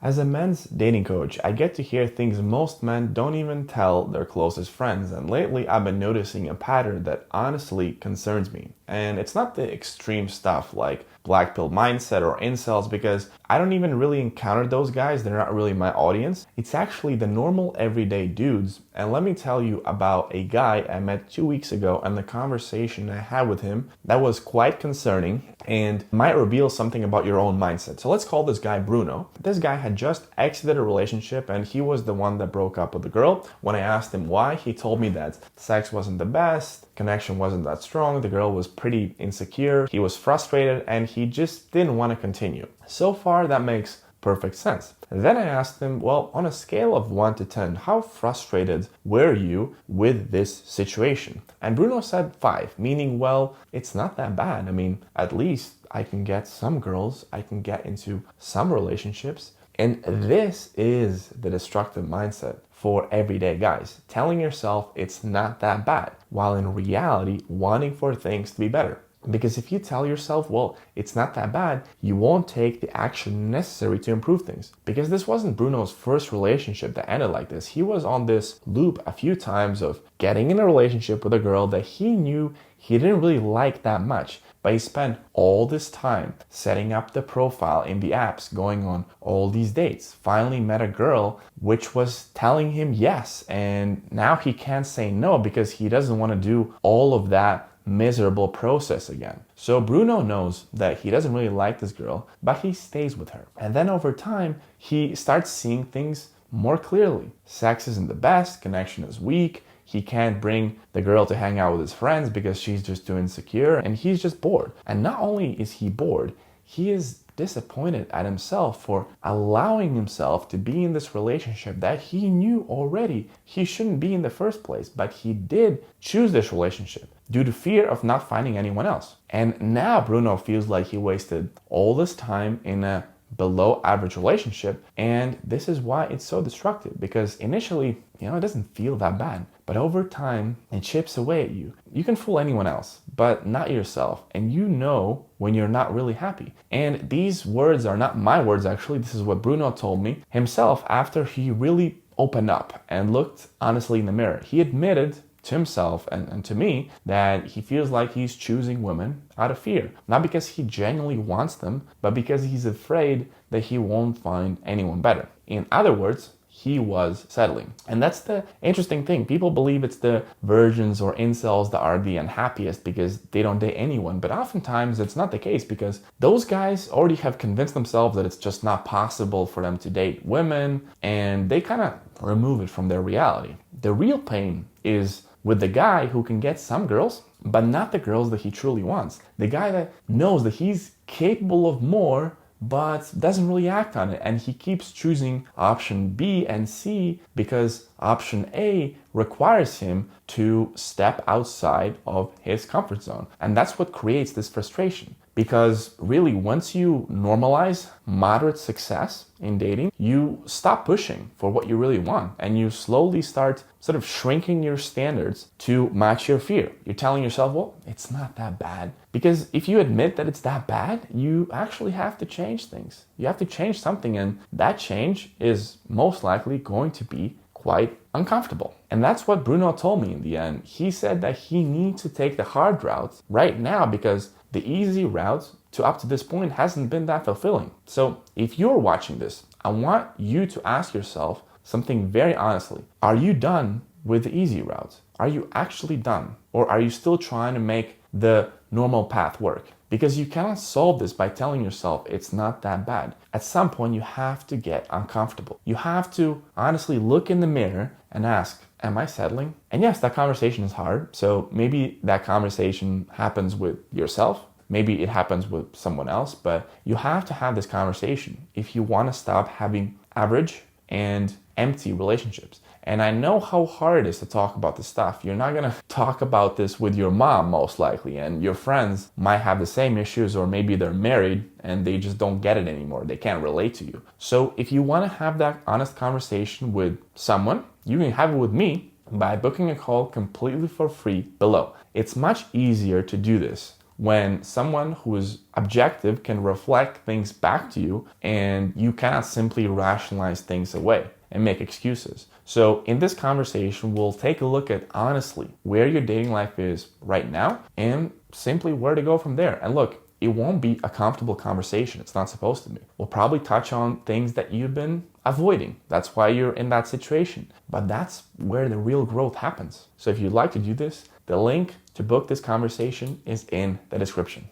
As a men's dating coach, I get to hear things most men don't even tell their closest friends, and lately I've been noticing a pattern that honestly concerns me. And it's not the extreme stuff like black pill mindset or incels, because I don't even really encounter those guys, they're not really my audience. It's actually the normal everyday dudes, and let me tell you about a guy I met 2 weeks ago and the conversation I had with him that was quite concerning and might reveal something about your own mindset. So let's call this guy Bruno. This guy had just exited a relationship and he was the one that broke up with the girl. When I asked him why, he told me that sex wasn't the best, connection wasn't that strong, the girl was pretty insecure, he was frustrated, and he just didn't want to continue. So far, that makes perfect sense. Then I asked him, well, on a scale of 1 to 10, how frustrated were you with this situation? And Bruno said 5, meaning, well, it's not that bad. I mean, at least I can get some girls, I can get into some relationships. And this is the destructive mindset for everyday guys, telling yourself it's not that bad, while in reality wanting for things to be better. Because if you tell yourself, well, it's not that bad, you won't take the action necessary to improve things. Because this wasn't Bruno's first relationship that ended like this. He was on this loop a few times of getting in a relationship with a girl that he knew he didn't really like that much. But he spent all this time setting up the profile in the apps, going on all these dates. Finally met a girl which was telling him yes. And now he can't say no because he doesn't want to do all of that miserable process again. So Bruno knows that he doesn't really like this girl, but he stays with her. And then over time, he starts seeing things more clearly. Sex isn't the best, connection is weak, he can't bring the girl to hang out with his friends because she's just too insecure, and he's just bored. And not only is he bored, he is disappointed at himself for allowing himself to be in this relationship that he knew already he shouldn't be in the first place, but he did choose this relationship due to fear of not finding anyone else. And now Bruno feels like he wasted all this time in a below average relationship, and this is why it's so destructive, because initially, it doesn't feel that bad, but over time it chips away at you. You can fool anyone else, but not yourself, and you know when you're not really happy. And these words are not my words, actually. This is what Bruno told me himself after he really opened up and looked honestly in the mirror. He admitted to himself and to me that he feels like he's choosing women out of fear. Not because he genuinely wants them, but because he's afraid that he won't find anyone better. In other words, he was settling. And that's the interesting thing. People believe it's the virgins or incels that are the unhappiest because they don't date anyone. But oftentimes it's not the case, because those guys already have convinced themselves that it's just not possible for them to date women, and they kind of remove it from their reality. The real pain is with the guy who can get some girls, but not the girls that he truly wants. The guy that knows that he's capable of more, but doesn't really act on it. And he keeps choosing option B and C because option A requires him to step outside of his comfort zone. And that's what creates this frustration. Because really, once you normalize moderate success in dating, you stop pushing for what you really want, and you slowly start sort of shrinking your standards to match your fear. You're telling yourself, well, it's not that bad. Because if you admit that it's that bad, you actually have to change things. You have to change something, and that change is most likely going to be quite uncomfortable. And that's what Bruno told me in the end. He said that he needs to take the hard route right now because the easy route to up to this point hasn't been that fulfilling. So if you're watching this, I want you to ask yourself something very honestly. Are you done with the easy route? Are you actually done? Or are you still trying to make the normal path work? Because you cannot solve this by telling yourself it's not that bad. At some point, you have to get uncomfortable. You have to honestly look in the mirror and ask, am I settling? And yes, that conversation is hard. So maybe that conversation happens with yourself. Maybe it happens with someone else, but you have to have this conversation if you want to stop having average and empty relationships. And I know how hard it is to talk about this stuff. You're not gonna talk about this with your mom, most likely, and your friends might have the same issues, or maybe they're married and they just don't get it anymore. They can't relate to you. So if you wanna have that honest conversation with someone, you can have it with me by booking a call completely for free below. It's much easier to do this when someone who is objective can reflect things back to you and you cannot simply rationalize things away and make excuses. So in this conversation, we'll take a look at honestly where your dating life is right now and simply where to go from there. And look, it won't be a comfortable conversation. It's not supposed to be. We'll probably touch on things that you've been avoiding. That's why you're in that situation. But that's where the real growth happens. So if you'd like to do this, the link to book this conversation is in the description.